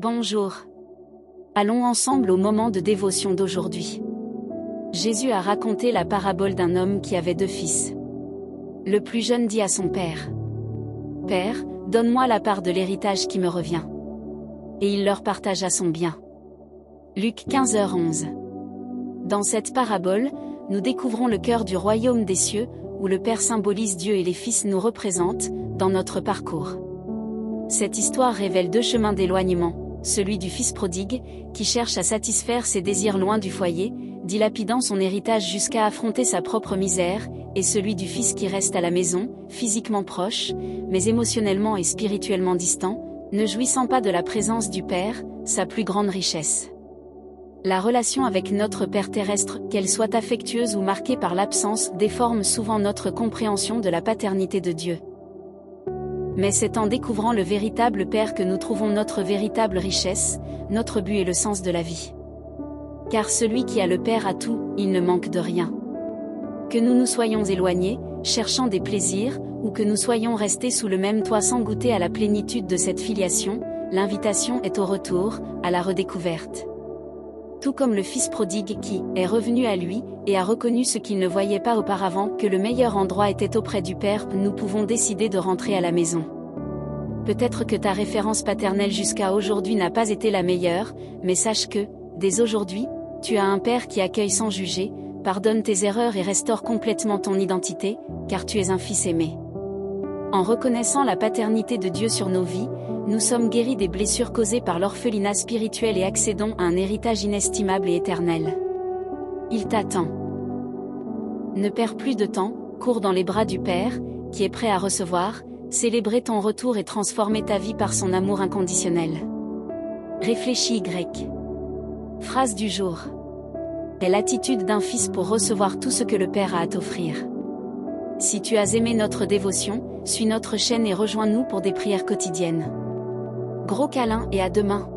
Bonjour. Allons ensemble au moment de dévotion d'aujourd'hui. Jésus a raconté la parabole d'un homme qui avait 2 fils. Le plus jeune dit à son père: « Père, donne-moi la part de l'héritage qui me revient. » Et il leur partagea son bien. Luc 15h11. Dans cette parabole, nous découvrons le cœur du royaume des cieux, où le Père symbolise Dieu et les fils nous représentent, dans notre parcours. Cette histoire révèle 2 chemins d'éloignement, celui du fils prodigue, qui cherche à satisfaire ses désirs loin du foyer, dilapidant son héritage jusqu'à affronter sa propre misère, et celui du fils qui reste à la maison, physiquement proche, mais émotionnellement et spirituellement distant, ne jouissant pas de la présence du Père, sa plus grande richesse. La relation avec notre Père terrestre, qu'elle soit affectueuse ou marquée par l'absence, déforme souvent notre compréhension de la paternité de Dieu. Mais c'est en découvrant le véritable Père que nous trouvons notre véritable richesse, notre but et le sens de la vie. Car celui qui a le Père a tout, il ne manque de rien. Que nous nous soyons éloignés, cherchant des plaisirs, ou que nous soyons restés sous le même toit sans goûter à la plénitude de cette filiation, l'invitation est au retour, à la redécouverte. Tout comme le fils prodigue qui est revenu à lui, et a reconnu ce qu'il ne voyait pas auparavant, que le meilleur endroit était auprès du Père, nous pouvons décider de rentrer à la maison. Peut-être que ta référence paternelle jusqu'à aujourd'hui n'a pas été la meilleure, mais sache que, dès aujourd'hui, tu as un Père qui accueille sans juger, pardonne tes erreurs et restaure complètement ton identité, car tu es un fils aimé. En reconnaissant la paternité de Dieu sur nos vies, nous sommes guéris des blessures causées par l'orphelinat spirituel et accédons à un héritage inestimable et éternel. Il t'attend. Ne perds plus de temps, cours dans les bras du Père, qui est prêt à recevoir, célébrer ton retour et transformer ta vie par son amour inconditionnel. Réfléchis Y. Phrase du jour. Est l'attitude d'un fils pour recevoir tout ce que le Père a à t'offrir. Si tu as aimé notre dévotion, suis notre chaîne et rejoins-nous pour des prières quotidiennes. Gros câlin et à demain.